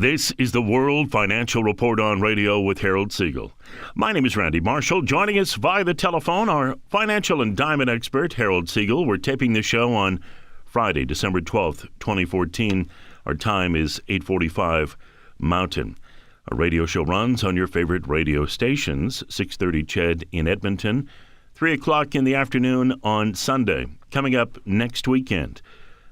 This is the World Financial Report on Radio with Harold Siegel. My name is Randy Marshall. Joining us via the telephone, our financial and diamond expert, Harold Siegel. We're taping the show on Friday, December 12th, 2014. Our time is 8:45 Mountain. Our radio show runs on your favorite radio stations, 6:30 CHED in Edmonton, 3 o'clock in the afternoon on Sunday. Coming up next weekend,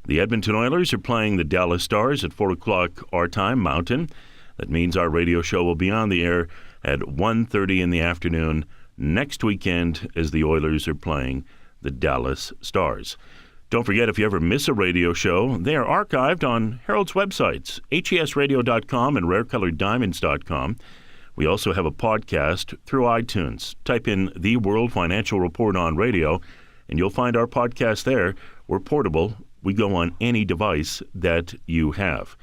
the Edmonton Oilers are playing the Dallas Stars at 4 o'clock our time, Mountain. That means our radio show will be on the air at 1:30 in the afternoon next weekend as the Oilers are playing the Dallas Stars. Don't forget, if you ever miss a radio show, they are archived on Harold's websites, HESradio.com and rarecoloreddiamonds.com. We also have a podcast through iTunes. Type in The World Financial Report on Radio, and you'll find our podcast there. We're portable. We go on any device that you have.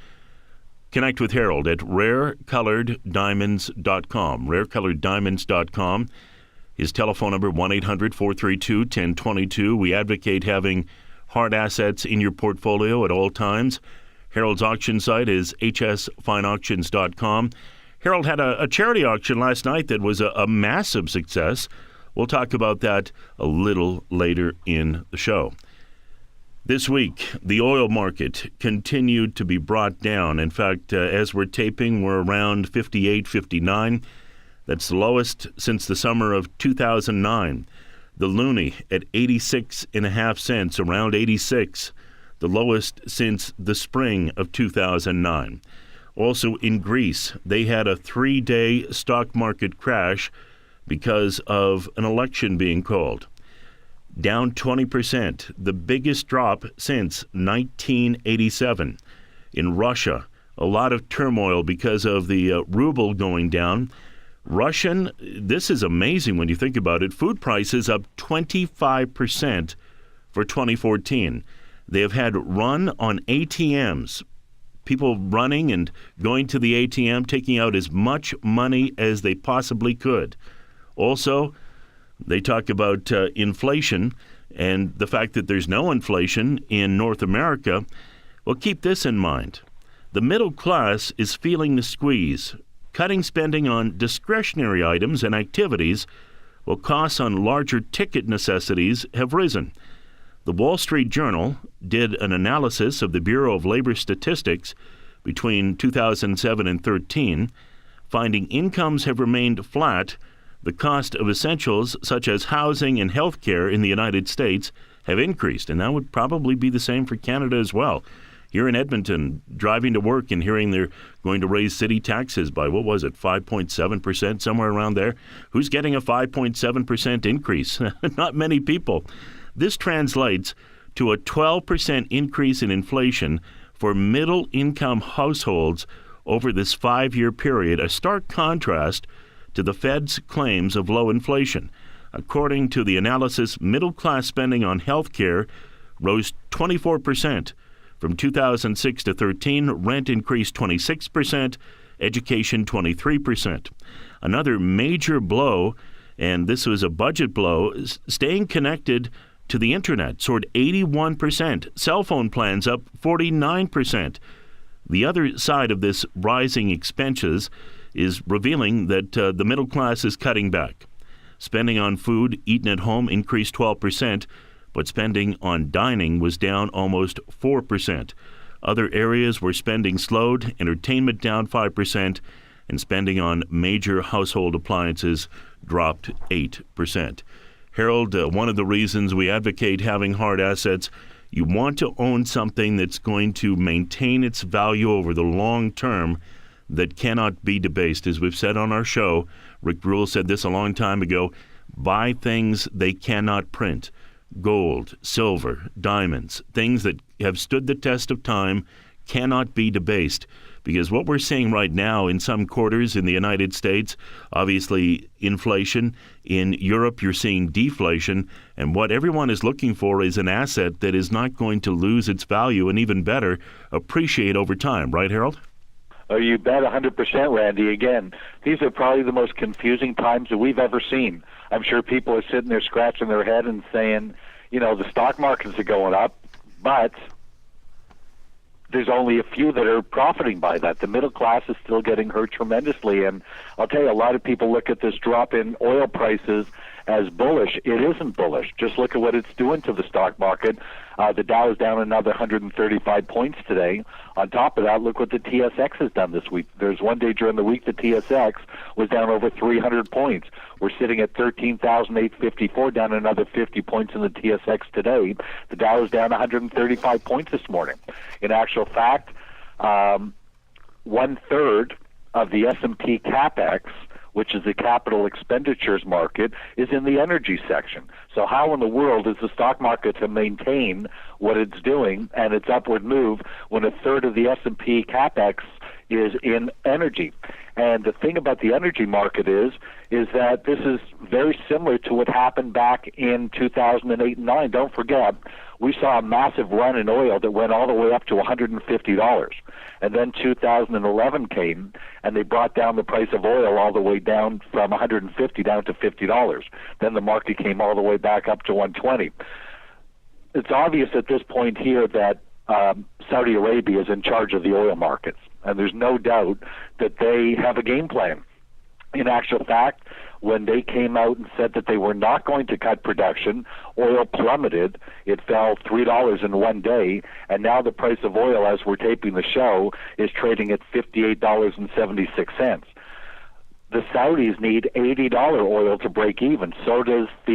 Connect with Harold at rarecoloreddiamonds.com, rarecoloreddiamonds.com. His telephone number, 1-800-432-1022. We advocate having hard assets in your portfolio at all times. Harold's auction site is hsfineauctions.com. Harold had a charity auction last night that was a massive success. We'll talk about that a little later in the show. This week, the oil market continued to be brought down. In fact, as we're taping, we're around 58, 59. That's the lowest since the summer of 2009. The loonie at 86.5 cents, around 86, the lowest since the spring of 2009. Also in Greece, they had a 3-day stock market crash because of an election being called. Down 20%, the biggest drop since 1987. In Russia, a lot of turmoil because of the ruble going down. This is amazing when you think about it, food prices up 25% for 2014. They have had run on ATMs, people running and going to the ATM, taking out as much money as they possibly could. Also, they talk about inflation and the fact that there's no inflation in North America. Well, keep this in mind. The middle class is feeling the squeeze, cutting spending on discretionary items and activities, while costs on larger ticket necessities have risen. The Wall Street Journal did an analysis of the Bureau of Labor Statistics between 2007 and 2013, finding incomes have remained flat. The cost of essentials such as housing and health care in the United States have increased, and that would probably be the same for Canada as well. Here in Edmonton, driving to work and hearing they're going to raise city taxes by, 5.7%, somewhere around there. Who's getting a 5.7% increase? Not many people. This translates to a 12% increase in inflation for middle-income households over this 5-year period, a stark contrast to the Fed's claims of low inflation. According to the analysis, middle-class spending on health care rose 24%. From 2006 to 2013, rent increased 26%, education 23%. Another major blow, and this was a budget blow, is staying connected to the internet soared 81%, cell phone plans up 49%. The other side of this rising expenses is revealing that the middle class is cutting back. Spending on food eaten at home increased 12%, but spending on dining was down almost 4%. Other areas where spending slowed, entertainment down 5%, and spending on major household appliances dropped 8%. Harold, one of the reasons we advocate having hard assets, you want to own something that's going to maintain its value over the long term, that cannot be debased. As we've said on our show, Rick Brule said this a long time ago, buy things they cannot print. Gold, silver, diamonds, things that have stood the test of time, cannot be debased. Because what we're seeing right now in some quarters in the United States, obviously inflation. In Europe, you're seeing deflation. And what everyone is looking for is an asset that is not going to lose its value and even better, appreciate over time. Right, Harold? Oh, you bet 100%, Randy. Again, these are probably the most confusing times that we've ever seen. I'm sure people are sitting there scratching their head and saying, the stock markets are going up, but there's only a few that are profiting by that. The middle class is still getting hurt tremendously. And I'll tell you, a lot of people look at this drop in oil prices as bullish. It isn't bullish. Just look at what it's doing to the stock market. The Dow is down another 135 points today. On top of that, look what the TSX has done this week. There's one day during the week the TSX was down over 300 points. We're sitting at 13,854, down another 50 points in the TSX today. The Dow is down 135 points this morning. In actual fact, 1/3 of the S&P CapEx, which is the capital expenditures market, is in the energy section. So how in the world is the stock market to maintain what it's doing and its upward move when 1/3 of the S&P CapEx is in energy? And the thing about the energy market is that this is very similar to what happened back in 2008 and 9. Don't forget, we saw a massive run in oil that went all the way up to $150. And then 2011 came, and they brought down the price of oil all the way down from $150 down to $50. Then the market came all the way back up to $120. It's obvious at this point here that Saudi Arabia is in charge of the oil markets, and there's no doubt that they have a game plan. In actual fact, when they came out and said that they were not going to cut production, oil plummeted. It fell $3 in one day, and now the price of oil, as we're taping the show, is trading at $58.76. The Saudis need $80 oil to break even. So does the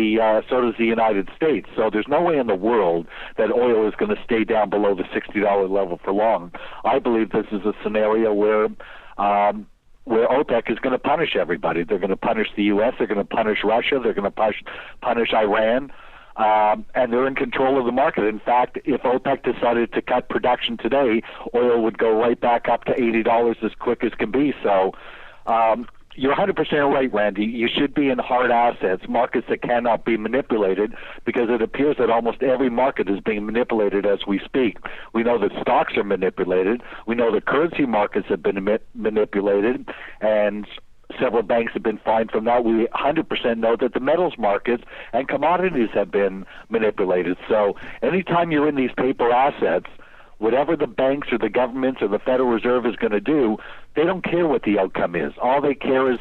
United States. So there's no way in the world that oil is going to stay down below the $60 level for long. I believe this is a scenario where OPEC is going to punish everybody. They're going to punish the U.S., they're going to punish Russia, they're going to punish Iran, and they're in control of the market. In fact, if OPEC decided to cut production today, oil would go right back up to $80 as quick as can be. So you're 100% right, Randy. You should be in hard assets, markets that cannot be manipulated, because it appears that almost every market is being manipulated as we speak. We know that stocks are manipulated. We know that currency markets have been manipulated, and several banks have been fined from that. We 100% know that the metals markets and commodities have been manipulated. So anytime you're in these paper assets, whatever the banks or the governments or the Federal Reserve is going to do, they don't care what the outcome is. All they care is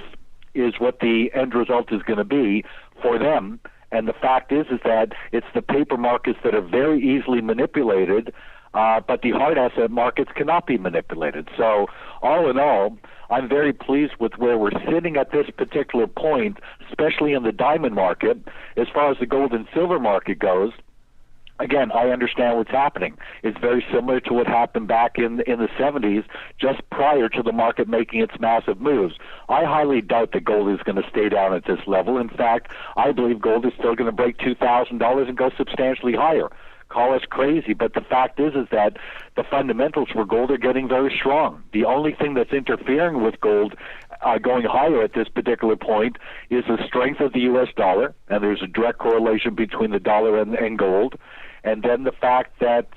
what the end result is going to be for them. And the fact is that it's the paper markets that are very easily manipulated, but the hard asset markets cannot be manipulated. So all in all, I'm very pleased with where we're sitting at this particular point, especially in the diamond market. As far as the gold and silver market goes, again, I understand what's happening. It's very similar to what happened back in the 70s, just prior to the market making its massive moves. I highly doubt that gold is going to stay down at this level. In fact, I believe gold is still going to break $2,000 and go substantially higher. Call us crazy, but the fact is that the fundamentals for gold are getting very strong. The only thing that's interfering with gold going higher at this particular point is the strength of the U.S. dollar, and there's a direct correlation between the dollar and gold. And then the fact that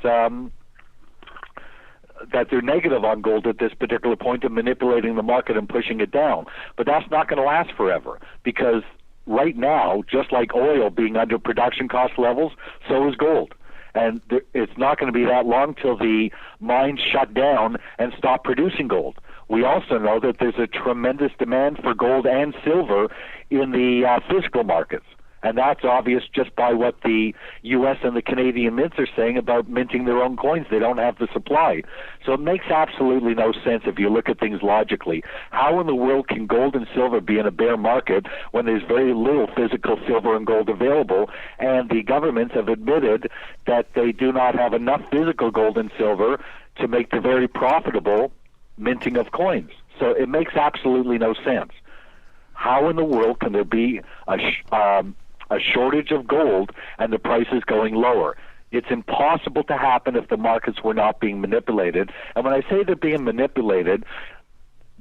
they're negative on gold at this particular point and manipulating the market and pushing it down. But that's not going to last forever, because right now, just like oil being under production cost levels, so is gold. And it's not going to be that long till the mines shut down and stop producing gold. We also know that there's a tremendous demand for gold and silver in the physical markets. And that's obvious just by what the U.S. and the Canadian mints are saying about minting their own coins. They don't have the supply. So it makes absolutely no sense if you look at things logically. How in the world can gold and silver be in a bear market when there's very little physical silver and gold available, and the governments have admitted that they do not have enough physical gold and silver to make the very profitable minting of coins? So it makes absolutely no sense. How in the world can there be a shortage of gold and the prices going lower? It's impossible to happen if the markets were not being manipulated. And when I say they're being manipulated,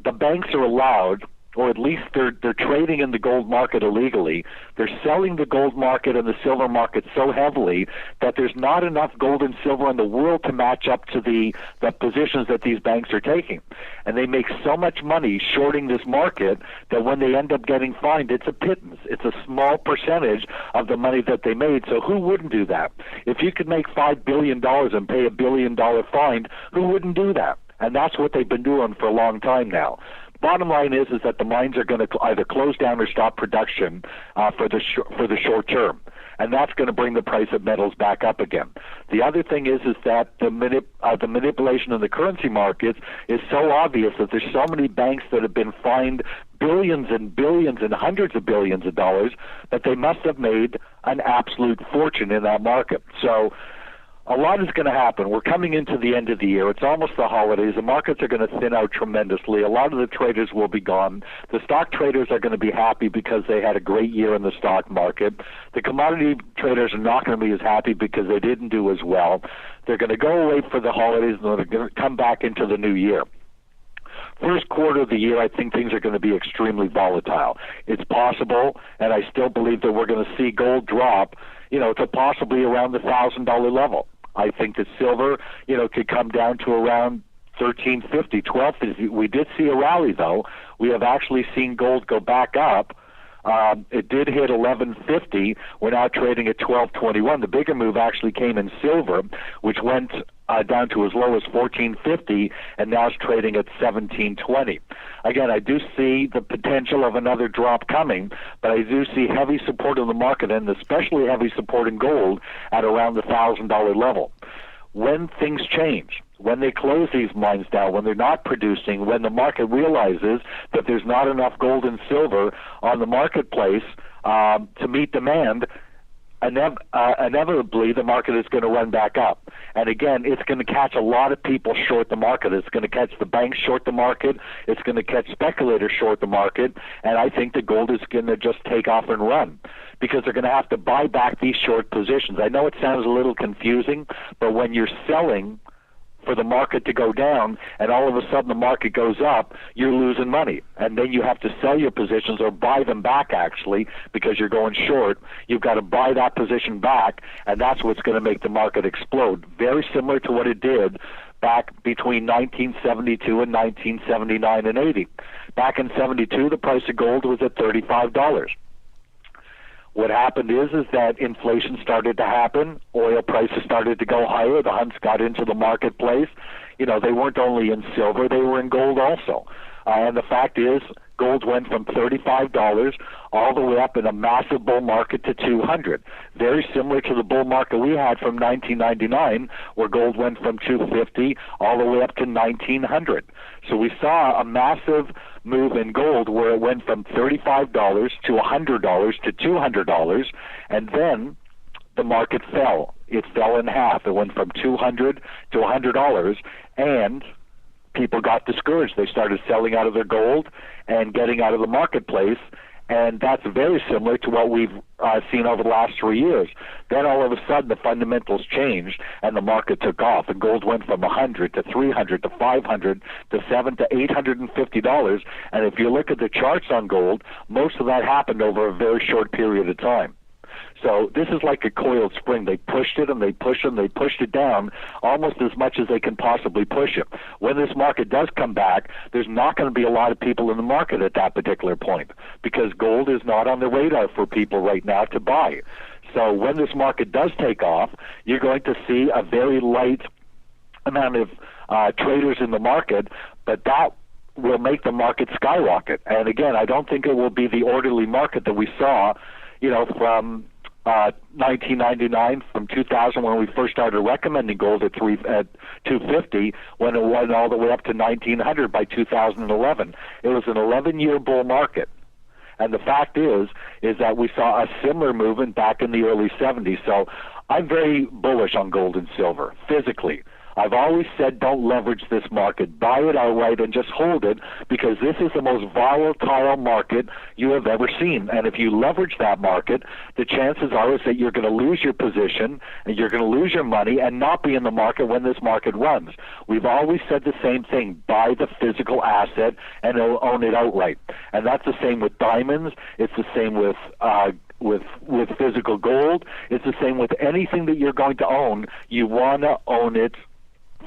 the banks are allowed or at least they're trading in the gold market illegally. They're selling the gold market and the silver market so heavily that there's not enough gold and silver in the world to match up to the positions that these banks are taking. And they make so much money shorting this market that when they end up getting fined, it's a pittance. It's a small percentage of the money that they made. So who wouldn't do that? If you could make $5 billion and pay $1 billion fine, who wouldn't do that? And that's what they've been doing for a long time now. Bottom line is that the mines are going to either close down or stop production for the short term, and that's going to bring the price of metals back up again. The other thing is that the manipulation in the currency markets is so obvious that there's so many banks that have been fined billions and billions and hundreds of billions of dollars that they must have made an absolute fortune in that market. So a lot is going to happen. We're coming into the end of the year. It's almost the holidays. The markets are going to thin out tremendously. A lot of the traders will be gone. The stock traders are going to be happy because they had a great year in the stock market. The commodity traders are not going to be as happy because they didn't do as well. They're going to go away for the holidays, and they're going to come back into the new year. First quarter of the year, I think things are going to be extremely volatile. It's possible, and I still believe that we're going to see gold drop, to possibly around the $1,000 level. I think that silver, could come down to around $1,350, $1,250. We did see a rally, though. We have actually seen gold go back up. It did hit $1,150. We're now trading at $1,221. The bigger move actually came in silver, which went down to as low as $1,450, and now it's trading at $1,720. Again, I do see the potential of another drop coming, but I do see heavy support in the market, and especially heavy support in gold at around the $1,000 level. When things change, when they close these mines down, when they're not producing, when the market realizes that there's not enough gold and silver on the marketplace to meet demand, inevitably the market is going to run back up. And again, it's going to catch a lot of people short the market. It's going to catch the banks short the market. It's going to catch speculators short the market. And I think the gold is going to just take off and run because they're going to have to buy back these short positions. I know it sounds a little confusing, but when you're selling for the market to go down and all of a sudden the market goes up, you're losing money. And then you have to sell your positions or buy them back, actually, because you're going short. You've got to buy that position back, and that's what's going to make the market explode. Very similar to what it did back between 1972 and 1979 and 80. Back in 72, the price of gold was at $35. What happened is that inflation started to happen, oil prices started to go higher, the hunts got into the marketplace. They weren't only in silver, they were in gold also. And the fact is, gold went from $35 all the way up in a massive bull market to $200. Very similar to the bull market we had from 1999, where gold went from $250 all the way up to $1,900. So we saw a massive move in gold where it went from $35 to $100 to $200, and then the market fell. It fell in half. It went from $200 to $100, and people got discouraged. They started selling out of their gold and getting out of the marketplace, and that's very similar to what we've seen over the last 3 years. Then all of a sudden the fundamentals changed and the market took off, and gold went from $100 to $300 to $500 to $700 to $850. And if you look at the charts on gold, most of that happened over a very short period of time. So this is like a coiled spring. They pushed it and they pushed it and they pushed it down almost as much as they can possibly push it. When this market does come back, there's not going to be a lot of people in the market at that particular point because gold is not on the radar for people right now to buy. So when this market does take off, you're going to see a very light amount of traders in the market, but that will make the market skyrocket. And again, I don't think it will be the orderly market that we saw from 1999, from 2000, when we first started recommending gold at $250, when it went all the way up to $1,900 by 2011. It was an 11-year bull market. And the fact is that we saw a similar movement back in the early 70s. So I'm very bullish on gold and silver, physically. I've always said don't leverage this market. Buy it outright and just hold it, because this is the most volatile market you have ever seen. And if you leverage that market, the chances are is that you're going to lose your position and you're going to lose your money and not be in the market when this market runs. We've always said the same thing: buy the physical asset and own it outright. And that's the same with diamonds. It's the same with physical gold. It's the same with anything that you're going to own. You want to own it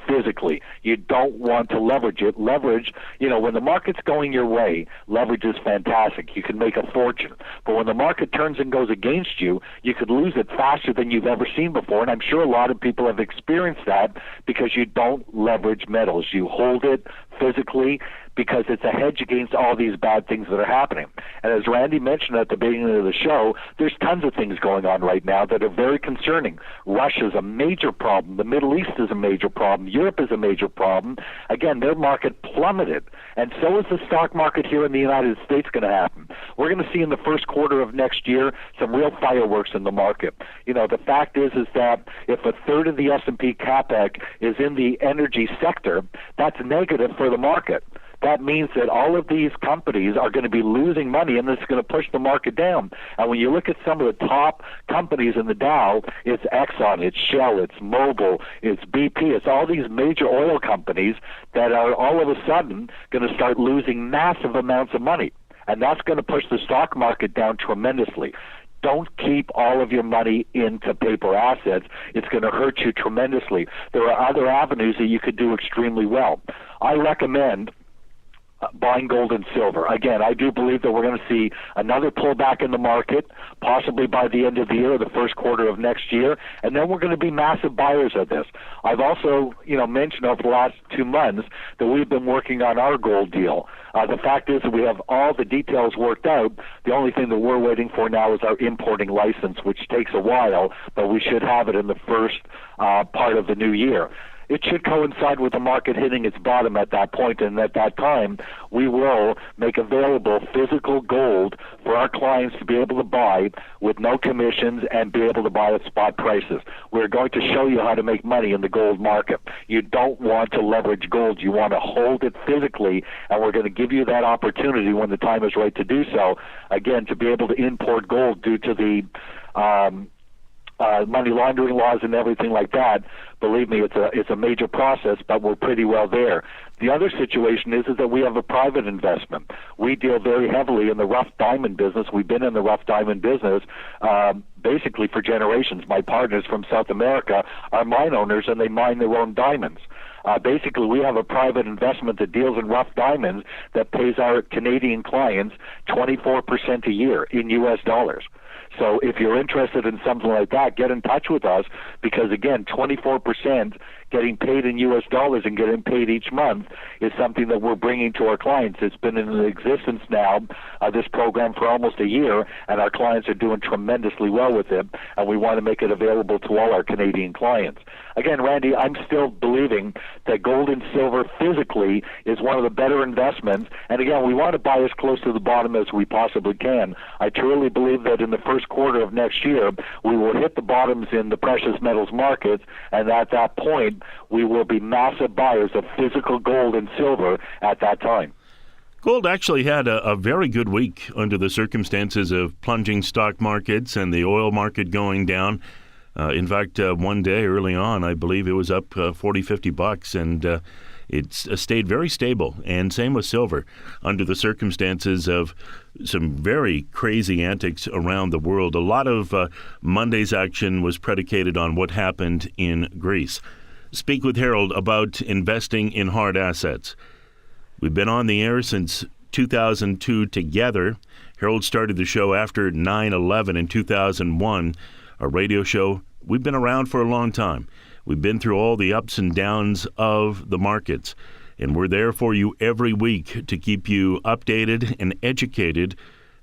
physically. You don't want to leverage it. Leverage, when the market's going your way, leverage is fantastic. You can make a fortune. But when the market turns and goes against you, you could lose it faster than you've ever seen before. And I'm sure a lot of people have experienced that because you don't leverage metals. You hold it physically because it's a hedge against all these bad things that are happening. And as Randy mentioned at the beginning of the show, there's tons of things going on right now that are very concerning. Russia's a major problem. The Middle East is a major problem. Europe is a major problem. Again, their market plummeted. And so is the stock market here in the United States going to happen. We're going to see in the first quarter of next year some real fireworks in the market. The fact is that if a third of the S&P CAPEX is in the energy sector, that's negative for the market. That means that all of these companies are going to be losing money, and it's going to push the market down. And when you look at some of the top companies in the Dow, it's Exxon, it's Shell, it's Mobil, it's BP, it's all these major oil companies that are all of a sudden going to start losing massive amounts of money. And that's going to push the stock market down tremendously. Don't keep all of your money into paper assets. It's going to hurt you tremendously. There are other avenues that you could do extremely well. I recommend buying gold and silver. Again, I do believe that we're going to see another pullback in the market, possibly by the end of the year or the first quarter of next year, and then we're going to be massive buyers of this. I've also, mentioned over the last 2 months that we've been working on our gold deal. The fact is that we have all the details worked out. The only thing that we're waiting for now is our importing license, which takes a while, but we should have it in the first part of the new year. It should coincide with the market hitting its bottom at that point, and at that time, we will make available physical gold for our clients to be able to buy with no commissions and be able to buy at spot prices. We're going to show you how to make money in the gold market. You don't want to leverage gold. You want to hold it physically, and we're going to give you that opportunity when the time is right to do so, again, to be able to import gold due to the money laundering laws and everything like that. Believe me, it's a major process, but we're pretty well there. The other situation is that we have a private investment. We deal very heavily in the rough diamond business. We've been in the rough diamond business basically for generations. My partners from South America are mine owners, and they mine their own diamonds. Basically, we have a private investment that deals in rough diamonds that pays our Canadian clients 24% a year in U.S. dollars. So if you're interested in something like that, get in touch with us because, again, 24% getting paid in U.S. dollars and getting paid each month is something that we're bringing to our clients. It's been in existence now, this program, for almost a year, and our clients are doing tremendously well with it, and we want to make it available to all our Canadian clients. Again, Randy, I'm still believing that gold and silver physically is one of the better investments, and again, we want to buy as close to the bottom as we possibly can. I truly believe that in the first quarter of next year, we will hit the bottoms in the precious metals markets, and at that point, we will be massive buyers of physical gold and silver at that time. Gold actually had a very good week under the circumstances of plunging stock markets and the oil market going down. In fact, one day early on, I believe it was up $40-50, and it's stayed very stable. And same with silver under the circumstances of some very crazy antics around the world. A lot of Monday's action was predicated on what happened in Greece. Speak with Harold about investing in hard assets. We've been on the air since 2002 together. Harold started the show after 9/11 in 2001, a radio show. We've been around for a long time. We've been through all the ups and downs of the markets, and we're there for you every week to keep you updated and educated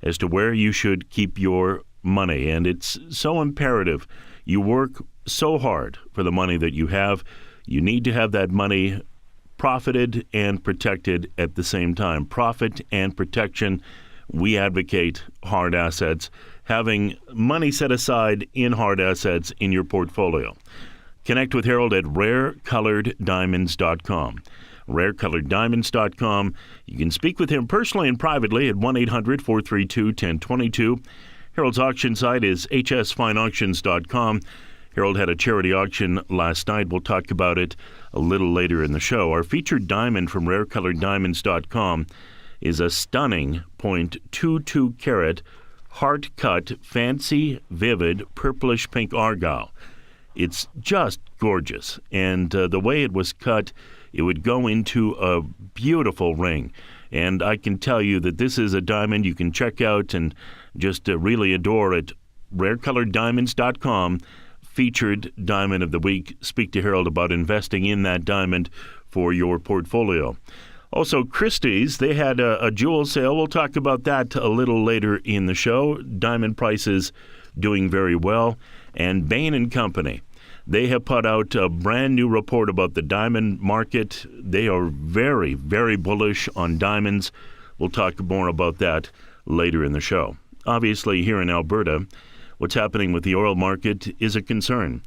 as to where you should keep your money. And it's so imperative. You work so hard for the money that you have. You need to have that money profited and protected at the same time. Profit and protection. We advocate hard assets, having money set aside in hard assets in your portfolio. Connect with Harold at rarecoloreddiamonds.com. rarecoloreddiamonds.com. You can speak with him personally and privately at 1-800-432-1022. Harold's auction site is hsfineauctions.com. Harold had a charity auction last night. We'll talk about it a little later in the show. Our featured diamond from rarecoloreddiamonds.com is a stunning .22 carat, heart-cut, fancy, vivid, purplish pink argyle. It's just gorgeous, and the way it was cut, it would go into a beautiful ring. And I can tell you that this is a diamond you can check out and just really adore at rarecoloreddiamonds.com. Featured Diamond of the Week. Speak to Harold about investing in that diamond for your portfolio. Also, Christie's, they had a jewel sale. We'll talk about that a little later in the show. Diamond prices doing very well. And Bain & Company, they have put out a brand new report about the diamond market. They are very, very bullish on diamonds. We'll talk more about that later in the show. Obviously, here in Alberta, what's happening with the oil market is a concern.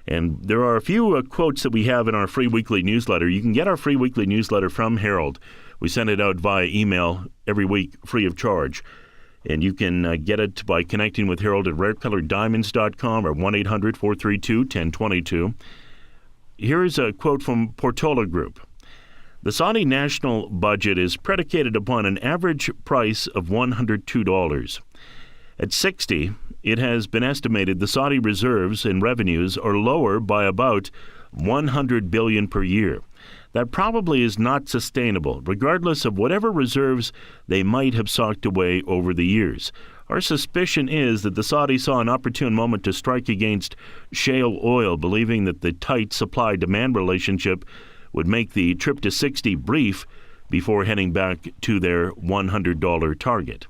And there are a few quotes that we have in our free weekly newsletter. You can get our free weekly newsletter from Harold. We send it out via email every week, free of charge. And you can get it by connecting with Harold at rarecoloreddiamonds.com or 1-800-432-1022. Here's a quote from Portola Group. The Saudi national budget is predicated upon an average price of $102. At 60, it has been estimated the Saudi reserves and revenues are lower by about $100 billion per year. That probably is not sustainable, regardless of whatever reserves they might have socked away over the years. Our suspicion is that the Saudis saw an opportune moment to strike against shale oil, believing that the tight supply-demand relationship would make the trip to 60 brief before heading back to their $100 target.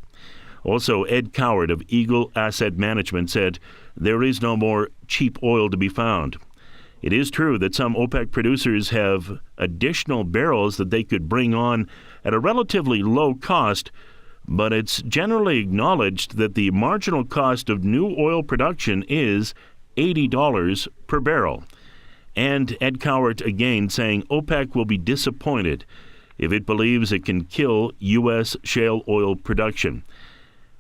Also, Ed Coward of Eagle Asset Management said, there is no more cheap oil to be found. It is true that some OPEC producers have additional barrels that they could bring on at a relatively low cost, but it's generally acknowledged that the marginal cost of new oil production is $80 per barrel. And Ed Cowart again saying OPEC will be disappointed if it believes it can kill U.S. shale oil production.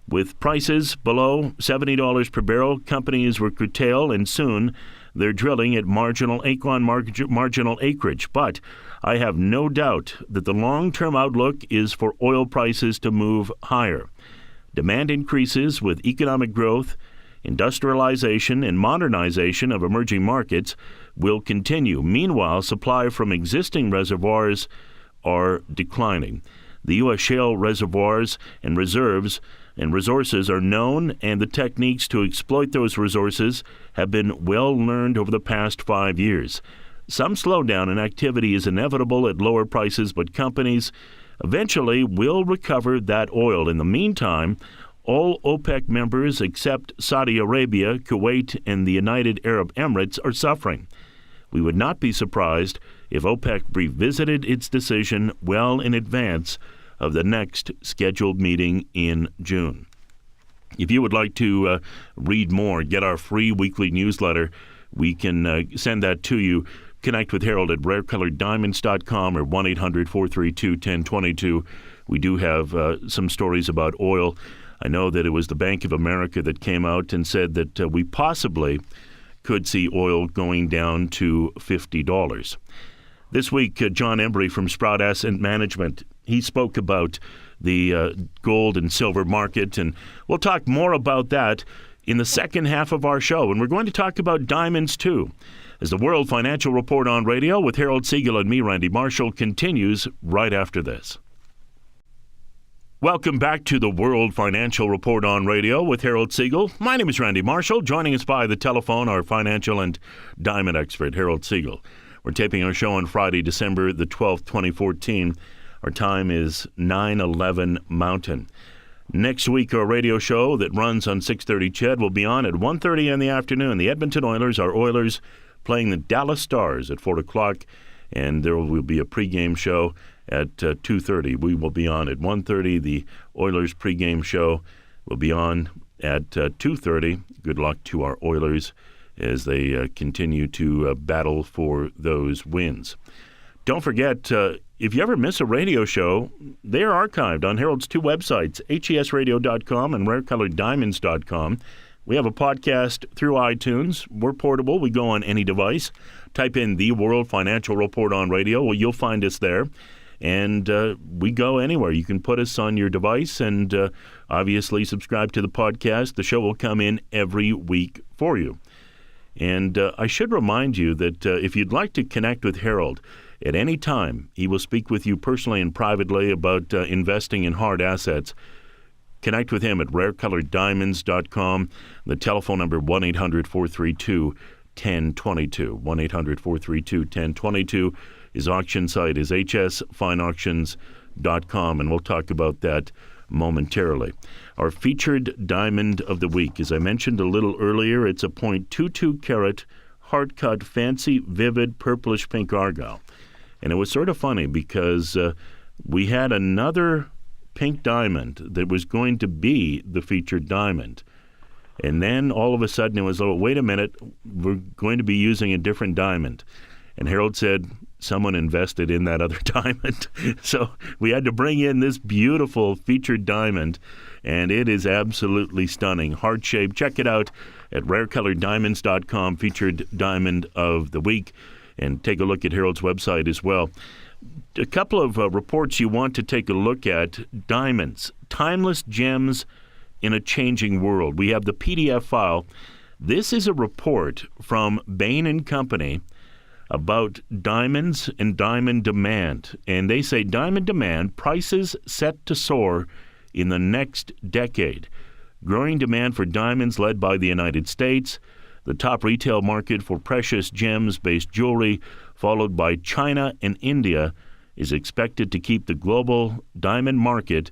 With prices below $70 per barrel, companies will curtail, and soon they're drilling at marginal acreage. But I have no doubt that the long-term outlook is for oil prices to move higher. Demand increases with economic growth, industrialization, and modernization of emerging markets will continue. Meanwhile, supply from existing reservoirs are declining. The U.S. shale reservoirs and reserves and resources are known, and the techniques to exploit those resources have been well learned over the past 5 years. Some slowdown in activity is inevitable at lower prices, but companies eventually will recover that oil. In the meantime, all OPEC members except Saudi Arabia, Kuwait, and the United Arab Emirates are suffering. We would not be surprised if OPEC revisited its decision well in advance of the next scheduled meeting in June. If you would like to read more, get our free weekly newsletter, we can send that to you. Connect with Harold at rarecoloreddiamonds.com or 1-800-432-1022. We do have some stories about oil. I know that it was the Bank of America that came out and said that we possibly could see oil going down to $50. This week, John Embry from Sprout Asset Management, he spoke about the gold and silver market, and we'll talk more about that in the second half of our show. And we're going to talk about diamonds, too, as the World Financial Report on Radio with Harold Siegel and me, Randy Marshall, continues right after this. Welcome back to the World Financial Report on Radio with Harold Siegel. My name is Randy Marshall. Joining us by the telephone, our financial and diamond expert, Harold Siegel. We're taping our show on Friday, December the 12th, 2014. Our time is 9:11 Mountain. Next week, our radio show that runs on 6:30 CHED will be on at 1:30 in the afternoon. The Edmonton Oilers, our Oilers, playing the Dallas Stars at 4 o'clock, and there will be a pregame show at 2:30. We will be on at 1:30. The Oilers pregame show will be on at 2:30. Good luck to our Oilers as they continue to battle for those wins. Don't forget, if you ever miss a radio show, they are archived on Herald's two websites, HESradio.com and rarecoloreddiamonds.com. We have a podcast through iTunes. We're portable. We go on any device. Type in The World Financial Report on radio. Well, you'll find us there. And we go anywhere. You can put us on your device and obviously subscribe to the podcast. The show will come in every week for you. And I should remind you that if you'd like to connect with Harold at any time, he will speak with you personally and privately about investing in hard assets. Connect with him at rarecoloreddiamonds.com. The telephone number 1-800-432-1022. 1-800-432-1022. His auction site is hsfineauctions.com, and we'll talk about that momentarily. Our featured diamond of the week, as I mentioned a little earlier, it's a .22 carat, hard-cut, fancy, vivid, purplish pink argyle. And it was sort of funny because we had another pink diamond that was going to be the featured diamond. And then all of a sudden it was, oh, wait a minute, we're going to be using a different diamond. And Harold said someone invested in that other diamond. So we had to bring in this beautiful featured diamond, and it is absolutely stunning. Heart shape. Check it out at rarecoloreddiamonds.com, featured diamond of the week. And take a look at Harold's website as well. A couple of reports you want to take a look at. Diamonds, timeless gems in a changing world. We have the PDF file. This is a report from Bain & Company about diamonds and diamond demand. And they say diamond demand, prices set to soar in the next decade. Growing demand for diamonds led by the United States, the top retail market for precious gems-based jewelry, followed by China and India, is expected to keep the global diamond market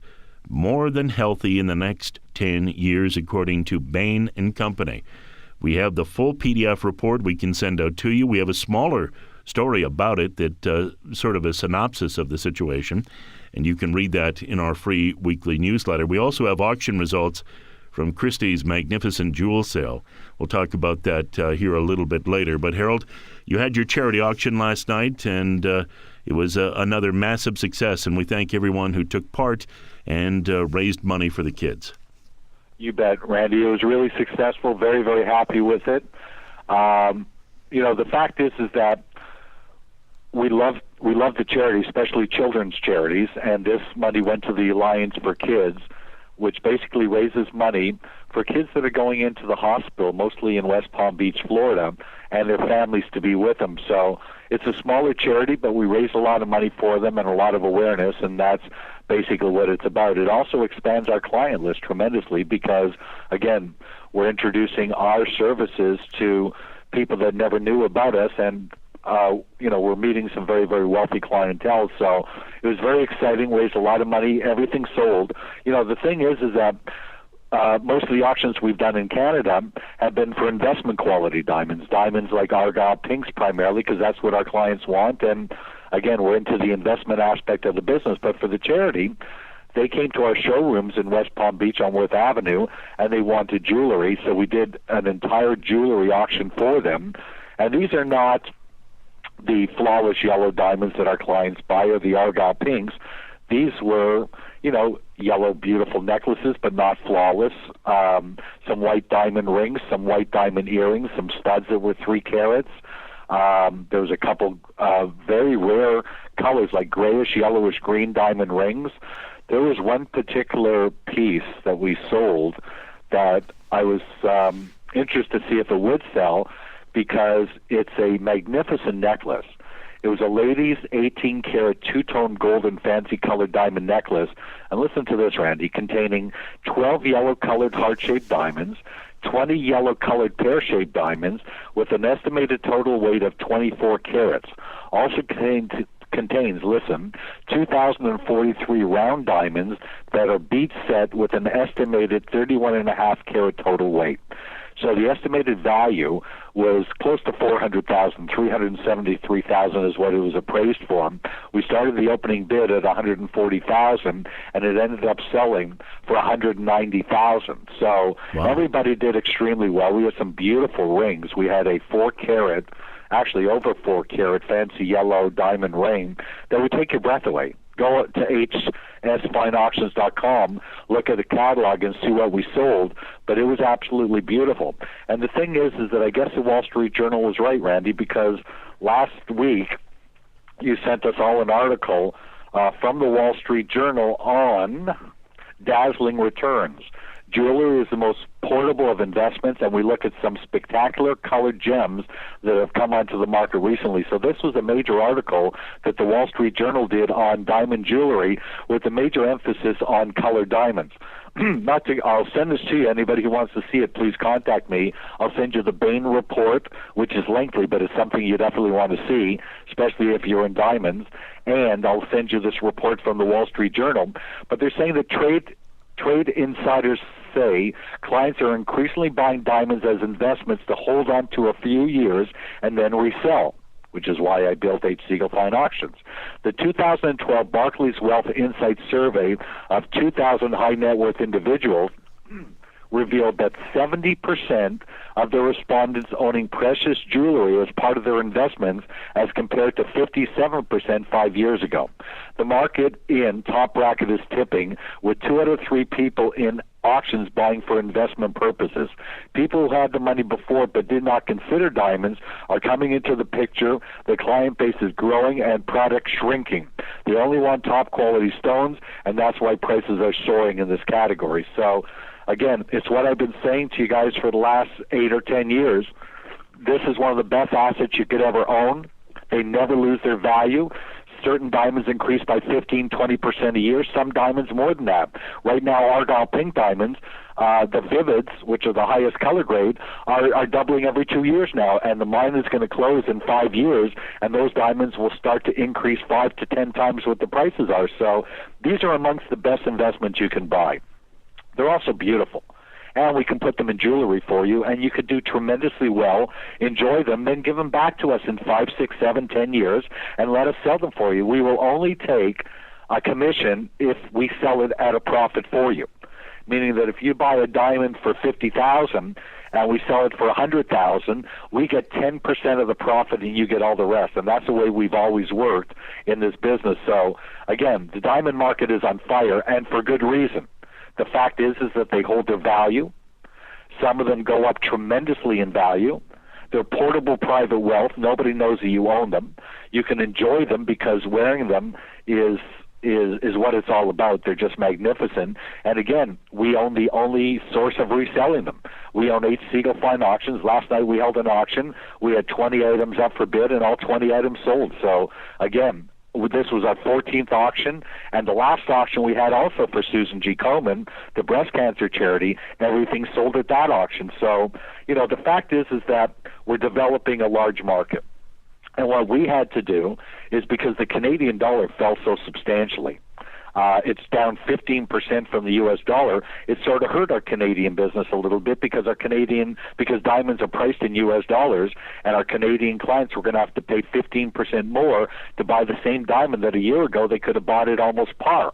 more than healthy in the next 10 years, according to Bain & Company. We have the full PDF report we can send out to you. We have a smaller story about it that sort of a synopsis of the situation, and you can read that in our free weekly newsletter. We also have auction results from Christie's magnificent jewel sale. We'll talk about that here a little bit later. But Harold, you had your charity auction last night, and it was another massive success, and we thank everyone who took part and raised money for the kids. You bet, Randy. It was really successful. Very, very happy with it. The fact is that we love the charity, especially children's charities, and this money went to the Alliance for Kids, which basically raises money for kids that are going into the hospital, mostly in West Palm Beach, Florida, and their families to be with them. So it's a smaller charity, but we raise a lot of money for them and a lot of awareness, and that's basically what it's about. It also expands our client list tremendously because, again, we're introducing our services to people that never knew about us, and we're meeting some very, very wealthy clientele. So it was very exciting, raised a lot of money, everything sold. The thing is that most of the auctions we've done in Canada have been for investment quality diamonds like Argyle pinks primarily, because that's what our clients want. And again, we're into the investment aspect of the business. But for the charity, they came to our showrooms in West Palm Beach on Worth Avenue, and they wanted jewelry. So we did an entire jewelry auction for them. And these are not the flawless yellow diamonds that our clients buy or the Argyle pinks. These were, yellow, beautiful necklaces, but not flawless. Some white diamond rings, some white diamond earrings, some studs that were 3 carats. There was a couple very rare colors like grayish, yellowish, green diamond rings. There was one particular piece that we sold that I was interested to see if it would sell, because it's a magnificent necklace. It was a lady's 18-carat two-tone golden fancy-colored diamond necklace. And listen to this, Randy, containing 12 yellow-colored heart-shaped diamonds, 20 yellow-colored pear-shaped diamonds, with an estimated total weight of 24 carats. Also contains, listen, 2,043 round diamonds that are bead set with an estimated 31.5 carat total weight. So the estimated value was close to $400,000, $373,000 is what it was appraised for. We started the opening bid at $140,000, and it ended up selling for $190,000. So everybody did extremely well. We had some beautiful rings. We had a 4-carat, actually over 4-carat, fancy yellow diamond ring that would take your breath away. Go to HESFineAuctions.com, look at the catalog and see what we sold, but it was absolutely beautiful. And the thing is that I guess the Wall Street Journal was right, Randy, because last week you sent us all an article from the Wall Street Journal on dazzling returns. Jewelry is the most portable of investments, and we look at some spectacular colored gems that have come onto the market recently. So this was a major article that the Wall Street Journal did on diamond jewelry with a major emphasis on colored diamonds. I'll send this to you. Anybody who wants to see it, please contact me. I'll send you the Bain report, which is lengthy, but it's something you definitely want to see, especially if you're in diamonds. And I'll send you this report from the Wall Street Journal. But they're saying that trade insiders say clients are increasingly buying diamonds as investments to hold on to a few years and then resell, which is why I built H. Siegel Fine Auctions. The 2012 Barclays Wealth Insight Survey of 2,000 high net worth individuals revealed that 70% of the respondents owning precious jewelry as part of their investments as compared to 57% 5 years ago. The market in top bracket is tipping, with 2 out of 3 people in auctions buying for investment purposes. People who had the money before but did not consider diamonds are coming into the picture. The client base is growing and product shrinking. They only want top quality stones, and that's why prices are soaring in this category. So again, it's what I've been saying to you guys for the last 8 or 10 years. This is one of the best assets you could ever own. They never lose their value. Certain diamonds increase by 15, 20% a year, some diamonds more than that. Right now, Argyle pink diamonds, the Vivids, which are the highest color grade, are doubling every 2 years now, and the mine is going to close in 5 years, and those diamonds will start to increase 5 to 10 times what the prices are. So these are amongst the best investments you can buy. They're also beautiful, and we can put them in jewelry for you, and you could do tremendously well, enjoy them, then give them back to us in 5, 6, 7, 10 years, and let us sell them for you. We will only take a commission if we sell it at a profit for you, meaning that if you buy a diamond for $50,000 and we sell it for $100,000, we get 10% of the profit and you get all the rest, and that's the way we've always worked in this business. So again, the diamond market is on fire, and for good reason. The fact is that they hold their value. Some of them go up tremendously in value. They're portable private wealth. Nobody knows that you own them. You can enjoy them because wearing them is what it's all about. They're just magnificent. And again, we own the only source of reselling them. We own H. Siegel Fine Auctions. Last night we held an auction. We had 20 items up for bid, and all 20 items sold. So again, this was our 14th auction, and the last auction we had also for Susan G. Komen, the breast cancer charity. Everything sold at that auction. So, the fact is that we're developing a large market. And what we had to do is, because the Canadian dollar fell so substantially, it's down 15% from the U.S. dollar. It sort of hurt our Canadian business a little bit because because diamonds are priced in U.S. dollars, and our Canadian clients were going to have to pay 15% more to buy the same diamond that a year ago they could have bought it almost par.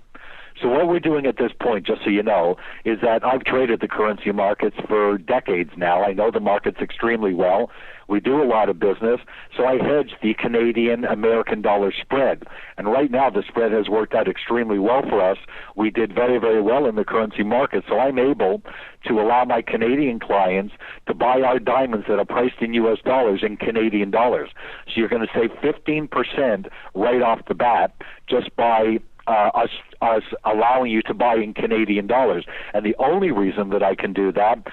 So what we're doing at this point, just so you know, is that I've traded the currency markets for decades now. I know the markets extremely well. We do a lot of business, so I hedge the Canadian-American dollar spread. And right now the spread has worked out extremely well for us. We did very, very well in the currency market, so I'm able to allow my Canadian clients to buy our diamonds that are priced in U.S. dollars in Canadian dollars. So you're going to save 15% right off the bat just by us allowing you to buy in Canadian dollars. And the only reason that I can do that,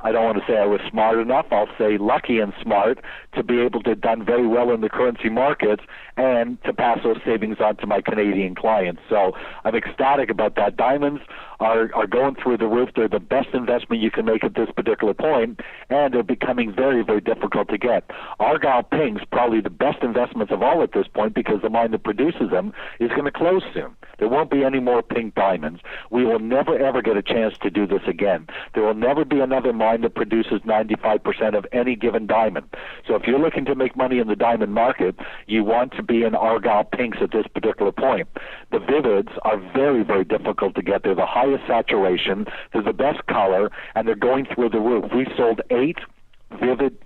I don't want to say I was smart enough, I'll say lucky and smart to be able to have done very well in the currency markets and to pass those savings on to my Canadian clients. So I'm ecstatic about that. Diamonds are going through the roof. They're the best investment you can make at this particular point, and they're becoming very, very difficult to get. Argyle pinks, probably the best investments of all at this point, because the mine that produces them is going to close soon. There won't be any more pink diamonds. We will never, ever get a chance to do this again. There will never be another mine that produces 95% of any given diamond. So if you're looking to make money in the diamond market, you want to be in Argyle pinks at this particular point. The vivids are very, very difficult to get. They're the highest saturation, they're the best color, and they're going through the roof. We sold 8 vivid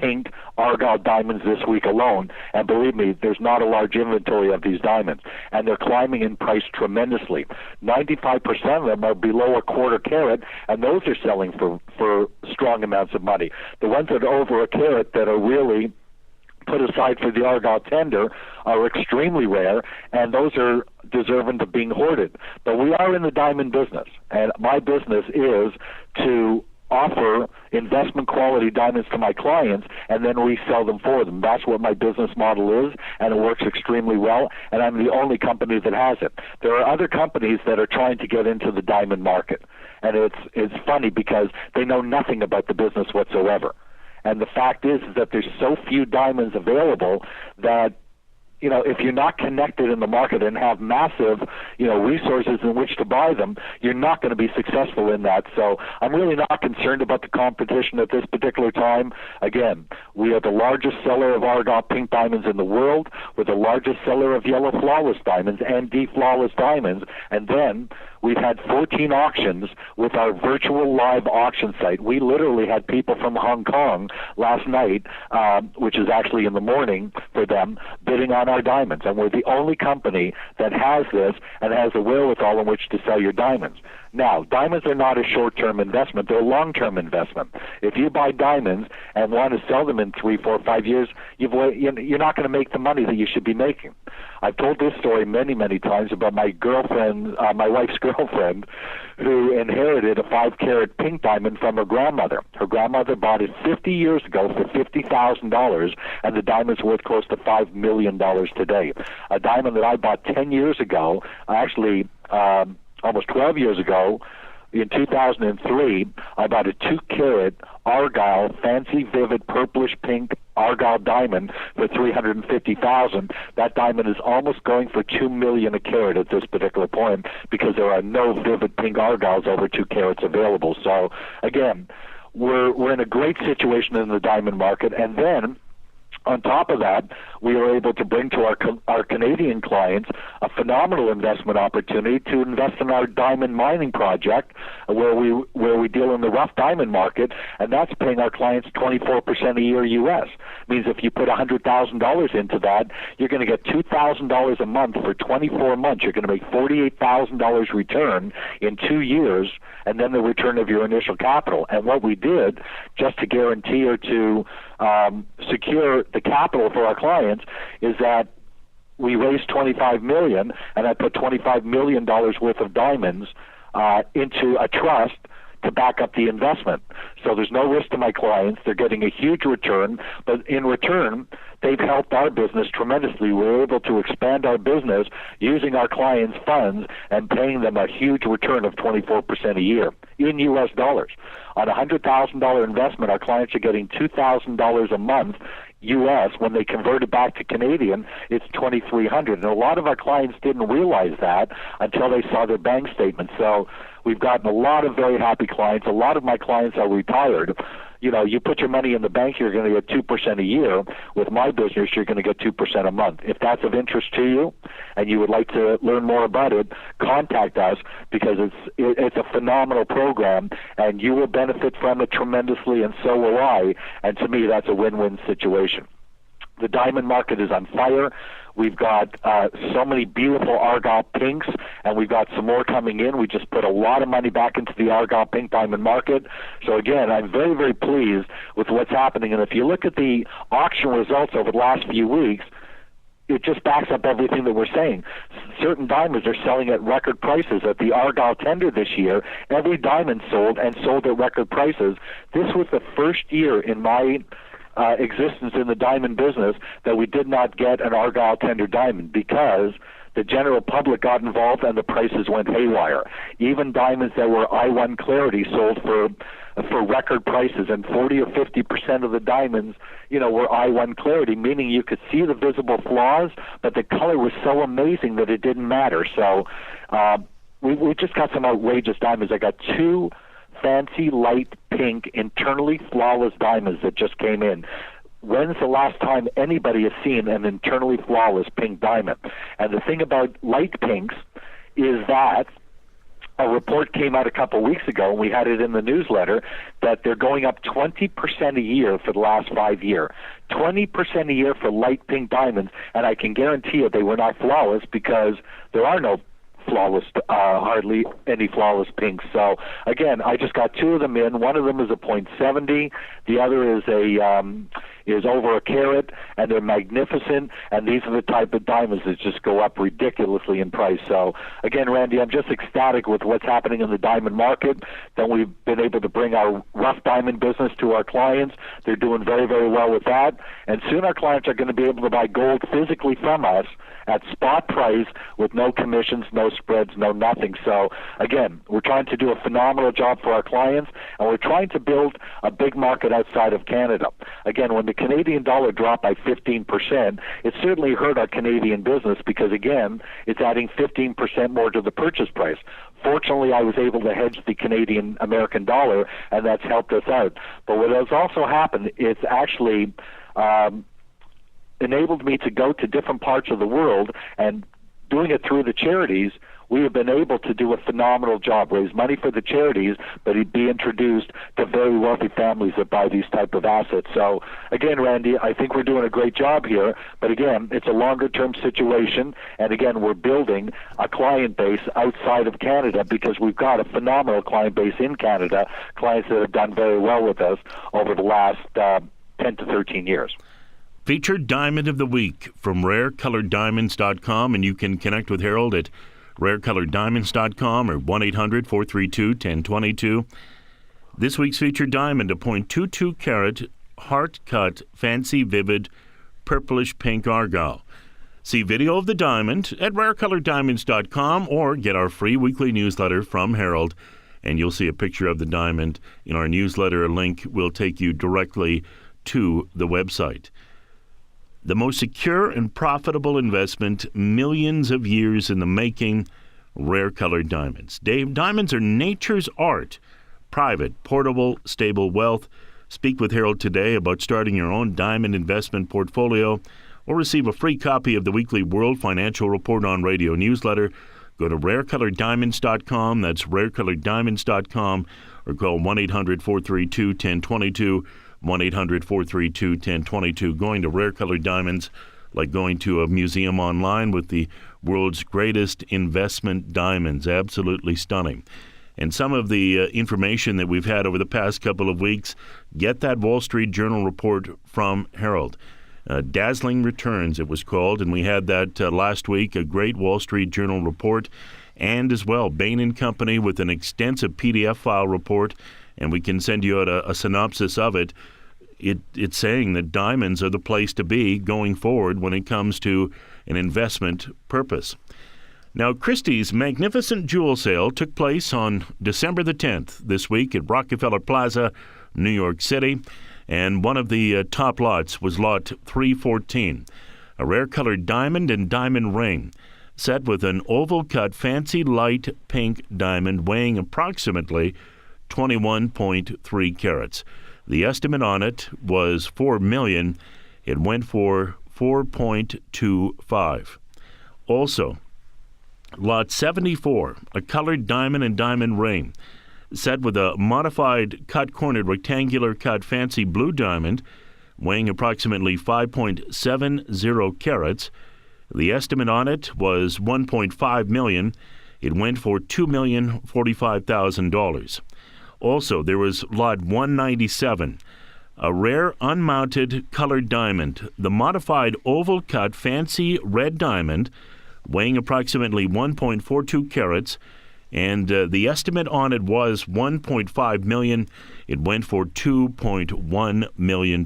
pink Argyle diamonds this week alone, and believe me, there's not a large inventory of these diamonds, and they're climbing in price tremendously. 95% of them are below a quarter carat, and those are selling for strong amounts of money. The ones that are over a carat that are really put aside for the Argyle tender are extremely rare, and those are deserving of being hoarded. But we are in the diamond business, and my business is to offer investment quality diamonds to my clients and then resell them for them. That's what my business model is, and it works extremely well, and I'm the only company that has it. There are other companies that are trying to get into the diamond market, and it's funny because they know nothing about the business whatsoever. And the fact is that there's so few diamonds available that, you know, if you're not connected in the market and have massive, you know, resources in which to buy them, you're not going to be successful in that. So I'm really not concerned about the competition at this particular time. Again, we are the largest seller of Argyle pink diamonds in the world. We're the largest seller of yellow flawless diamonds and deep flawless diamonds. And then we've had 14 auctions with our virtual live auction site. We literally had people from Hong Kong last night, which is actually in the morning for them, bidding on our diamonds. And we're the only company that has this and has the wherewithal in which to sell your diamonds. Now, diamonds are not a short-term investment. They're a long-term investment. If you buy diamonds and want to sell them in 3, 4, 5 years, you're not going to make the money that you should be making. I've told this story many, many times about my girlfriend, my wife's girlfriend, who inherited a 5-carat pink diamond from her grandmother. Her grandmother bought it 50 years ago for $50,000, and the diamond's worth close to $5 million today. A diamond that I bought 10 years ago, actually almost 12 years ago, in 2003, I bought a 2-carat Argyle fancy vivid purplish pink Argyle diamond for $350,000. That diamond is almost going for $2 million a carat at this particular point because there are no vivid pink Argyles over 2 carats available. So again, we're in a great situation in the diamond market, and then on top of that, we are able to bring to our Canadian clients a phenomenal investment opportunity to invest in our diamond mining project, where we deal in the rough diamond market, and that's paying our clients 24% a year U.S. Means if you put $100,000 into that, you're going to get $2,000 a month for 24 months. You're going to make $48,000 return in 2 years, and then the return of your initial capital. And what we did, just to guarantee or to secure the capital for our clients, is that we raised $25 million, and I put $25 million worth of diamonds into a trust to back up the investment. So there's no risk to my clients. They're getting a huge return, but in return, they've helped our business tremendously. We're able to expand our business using our clients' funds and paying them a huge return of 24% a year in U.S. dollars. On a $100,000 investment, our clients are getting $2,000 a month U.S. When they convert it back to Canadian, it's $2,300. And a lot of our clients didn't realize that until they saw their bank statement. So we've gotten a lot of very happy clients. A lot of my clients are retired. You know, you put your money in the bank, you're going to get 2% a year. With my business, you're going to get 2% a month. If that's of interest to you and you would like to learn more about it, contact us, because it's a phenomenal program and you will benefit from it tremendously, and so will I. And to me, that's a win-win situation. The diamond market is on fire. We've got so many beautiful Argyle pinks, and we've got some more coming in. We just put a lot of money back into the Argyle pink diamond market. So again, I'm very, very pleased with what's happening. And if you look at the auction results over the last few weeks, it just backs up everything that we're saying. Certain diamonds are selling at record prices. At the Argyle tender this year, every diamond sold and sold at record prices. This was the first year in my existence in the diamond business that we did not get an Argyle tender diamond, because the general public got involved and the prices went haywire. Even diamonds that were I-1 clarity sold for record prices, and 40 or 50% of the diamonds, were I-1 clarity, meaning you could see the visible flaws, but the color was so amazing that it didn't matter. So we just got some outrageous diamonds. I got 2 fancy light pink internally flawless diamonds that just came in. When's the last time anybody has seen an internally flawless pink diamond? And the thing about light pinks is that a report came out a couple of weeks ago, and we had it in the newsletter, that they're going up 20% a year for the last 5 years. 20% a year for light pink diamonds, and I can guarantee you they were not flawless because there are no flawless, hardly any flawless pinks. So again, I just got 2 of them in. One of them is a .70, the other is over a carat, and they're magnificent, and these are the type of diamonds that just go up ridiculously in price. So again, Randy, I'm just ecstatic with what's happening in the diamond market, that we've been able to bring our rough diamond business to our clients. They're doing very, very well with that, and soon our clients are going to be able to buy gold physically from us at spot price with no commissions, no spreads, no nothing. So again, we're trying to do a phenomenal job for our clients, and we're trying to build a big market outside of Canada. Again, when the Canadian dollar dropped by 15%, it certainly hurt our Canadian business because, again, it's adding 15% more to the purchase price. Fortunately, I was able to hedge the Canadian-American dollar, and that's helped us out. But what has also happened, it's actually enabled me to go to different parts of the world, and doing it through the charities, we have been able to do a phenomenal job, raise money for the charities, but be introduced to very wealthy families that buy these type of assets. So again, Randy, I think we're doing a great job here, but again, it's a longer-term situation, and again, we're building a client base outside of Canada because we've got a phenomenal client base in Canada, clients that have done very well with us over the last 10 to 13 years. Featured Diamond of the Week from rarecoloreddiamonds.com, and you can connect with Harold at rarecoloreddiamonds.com or 1-800-432-1022. This week's featured diamond, a .22 carat, heart-cut, fancy, vivid, purplish pink argyle. See video of the diamond at rarecoloreddiamonds.com or get our free weekly newsletter from Harold, and you'll see a picture of the diamond in our newsletter. A link will take you directly to the website. The most secure and profitable investment, millions of years in the making, rare-colored diamonds. Dave, diamonds are nature's art. Private, portable, stable wealth. Speak with Harold today about starting your own diamond investment portfolio, or receive a free copy of the weekly World Financial Report on Radio newsletter. Go to rarecoloreddiamonds.com. That's rarecoloreddiamonds.com, or call 1-800-432-1022. 1-800-432-1022. Going to Rare Colored Diamonds, like going to a museum online with the world's greatest investment diamonds. Absolutely stunning. And some of the information that we've had over the past couple of weeks, get that Wall Street Journal report from Harold. Dazzling Returns, it was called, and we had that last week, a great Wall Street Journal report, and as well, Bain & Company with an extensive PDF file report, and we can send you out a synopsis of it. It's saying that diamonds are the place to be going forward when it comes to an investment purpose. Now, Christie's magnificent jewel sale took place on December the 10th this week at Rockefeller Plaza, New York City, and one of the top lots was lot 314, a rare-colored diamond and diamond ring set with an oval-cut fancy light pink diamond weighing approximately 21.3 carats. The estimate on it was $4 million. It went for $4.25. Also, lot 74, a colored diamond and diamond ring, set with a modified cut-cornered rectangular cut fancy blue diamond, weighing approximately 5.70 carats. The estimate on it was $1.5 million. It went for $2,045,000. Also, there was lot 197, a rare unmounted colored diamond, the modified oval-cut fancy red diamond, weighing approximately 1.42 carats, and the estimate on it was $1.5 million. It went for $2.1 million.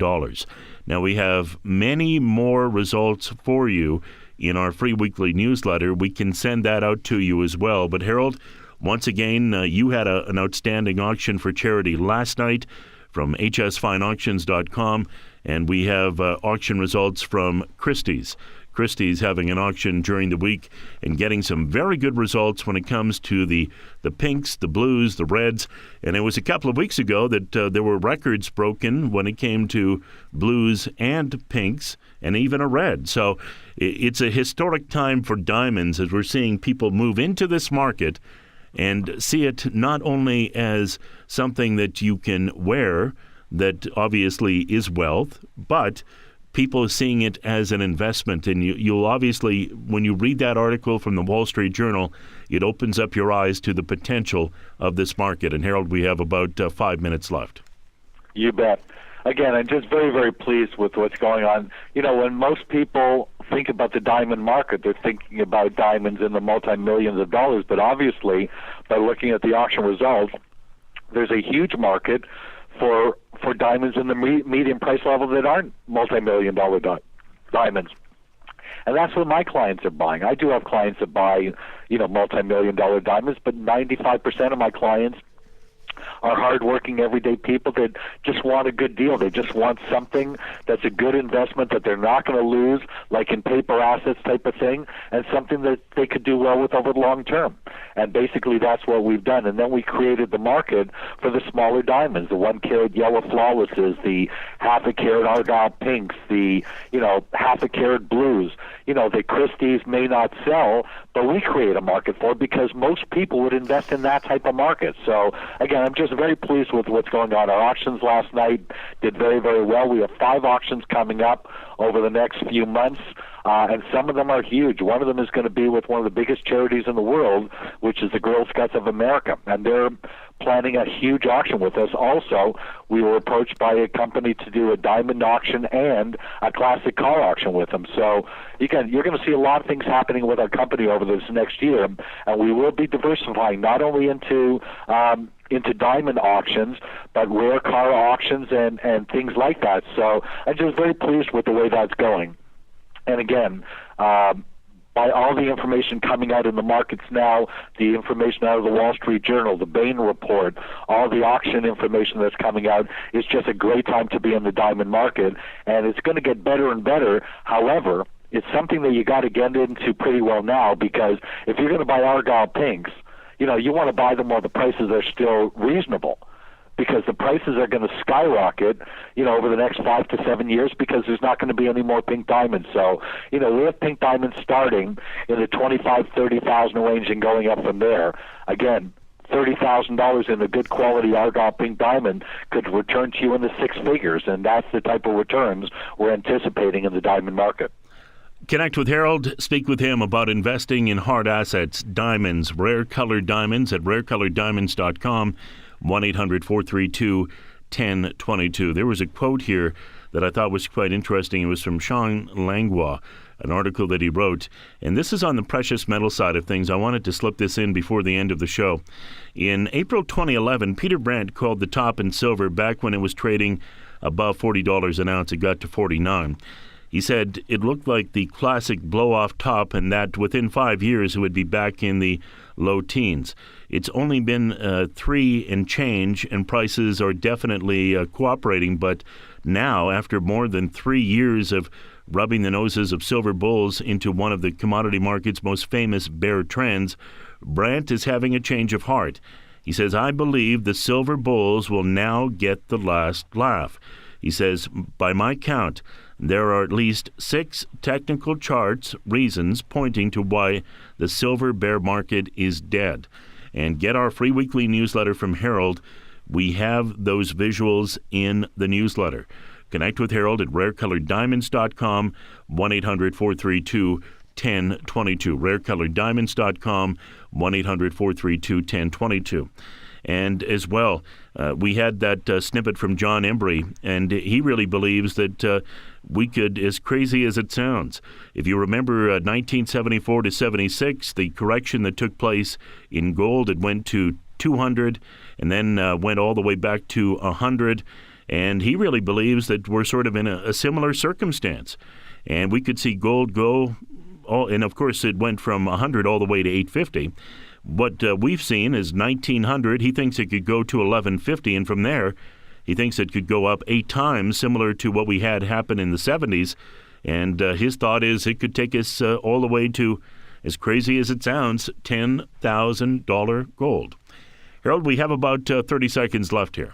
Now, we have many more results for you. in our free weekly newsletter. We can send that out to you as well. But Harold, once again, you had an outstanding auction for charity last night from hsfineauctions.com, and we have auction results from Christie's. Christie's having an auction during the week and getting some very good results when it comes to the pinks, the blues, the reds. And it was a couple of weeks ago that there were records broken when it came to blues and pinks and even a red. So it's a historic time for diamonds as we're seeing people move into this market and see it not only as something that you can wear that obviously is wealth, but people are seeing it as an investment. And you'll obviously, when you read that article from the Wall Street Journal, it opens up your eyes to the potential of this market. And Harold, we have about 5 minutes left. You bet. Again, I'm just very, very pleased with what's going on. You know, when most people think about the diamond market, they're thinking about diamonds in the multi-millions of dollars. But obviously, by looking at the auction results, there's a huge market for diamonds in the medium price level that aren't multi-million dollar diamonds. And that's what my clients are buying. I do have clients that buy, multi-million dollar diamonds, but 95% of my clients are hardworking, everyday people that just want a good deal. They just want something that's a good investment that they're not going to lose, like in paper assets type of thing, and something that they could do well with over the long term. And basically that's what we've done. And then we created the market for the smaller diamonds, the 1 carat yellow flawlesses, the half a carat argyle pinks, the, half a carat blues. The Christie's may not sell, but we create a market for it because most people would invest in that type of market. So again, I'm just very pleased with what's going on. Our auctions last night did very, very well. We have 5 auctions coming up over the next few months, and some of them are huge. One of them is going to be with one of the biggest charities in the world, which is the Girl Scouts of America, and they're planning a huge auction with us. Also, we were approached by a company to do a diamond auction and a classic car auction with them. So again, you're going to see a lot of things happening with our company over this next year, and we will be diversifying not only into diamond auctions, but rare car auctions and things like that. So I'm just very pleased with the way that's going. And again, by all the information coming out in the markets now, the information out of the Wall Street Journal, the Bain report, all the auction information that's coming out, it's just a great time to be in the diamond market, and it's going to get better and better. However, it's something that you got to get into pretty well now, because if you're going to buy argyle pinks, you want to buy them while the prices are still reasonable, because the prices are going to skyrocket, over the next 5 to 7 years, because there's not going to be any more pink diamonds. So, we have pink diamonds starting in the $25,000, $30,000 range and going up from there. Again, $30,000 in a good quality argyle pink diamond could return to you in the 6 figures, and that's the type of returns we're anticipating in the diamond market. Connect with Harold. Speak with him about investing in hard assets, diamonds, rare colored diamonds at rarecoloreddiamonds.com, 1-800-432-1022. There was a quote here that I thought was quite interesting. It was from Sean Langlois, an article that he wrote. And this is on the precious metal side of things. I wanted to slip this in before the end of the show. In April 2011, Peter Brandt called the top in silver back when it was trading above $40 an ounce. It got to $49. He said it looked like the classic blow-off top, and that within 5 years it would be back in the low teens. It's only been 3 and change, and prices are definitely cooperating. But now, after more than 3 years of rubbing the noses of silver bulls into one of the commodity market's most famous bear trends, Brandt is having a change of heart. He says, "I believe the silver bulls will now get the last laugh." He says, "By my count, there are at least 6 technical charts reasons pointing to why the silver bear market is dead." And get our free weekly newsletter from Harold. We have those visuals in the newsletter. Connect with Harold at rarecoloreddiamonds.com, 1-800-432-1022. rarecoloreddiamonds.com, 1-800-432-1022. And as well, we had that snippet from John Embry, and he really believes that we could, as crazy as it sounds, if you remember 1974 to 76, the correction that took place in gold, it went to 200 and then went all the way back to 100. And he really believes that we're sort of in a similar circumstance. And we could see gold go and of course it went from 100 all the way to 850. What we've seen is 1900. He thinks it could go to 1150, and from there, he thinks it could go up 8 times, similar to what we had happen in the 70s. And his thought is it could take us all the way to, as crazy as it sounds, $10,000 gold. Harold, we have about 30 seconds left here.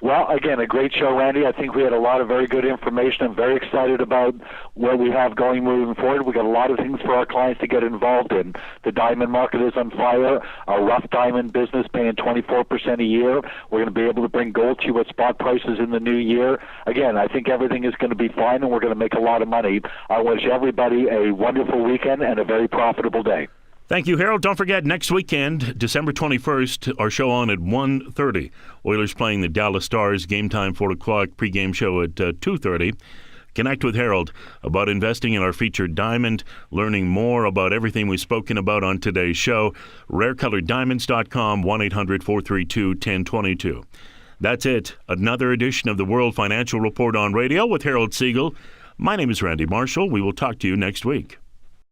Well, again, a great show, Randy. I think we had a lot of very good information. I'm very excited about what we have going moving forward. We got a lot of things for our clients to get involved in. The diamond market is on fire. Our rough diamond business paying 24% a year. We're going to be able to bring gold to you at spot prices in the new year. Again, I think everything is going to be fine, and we're going to make a lot of money. I wish everybody a wonderful weekend and a very profitable day. Thank you, Harold. Don't forget, next weekend, December 21st, our show on at 1:30. Oilers playing the Dallas Stars. Game time, 4 o'clock. Pre-game show at 2:30. Connect with Harold about investing in our featured diamond, learning more about everything we've spoken about on today's show. RareColoredDiamonds.com, 1-800-432-1022. That's it. Another edition of the World Financial Report on radio with Harold Siegel. My name is Randy Marshall. We will talk to you next week.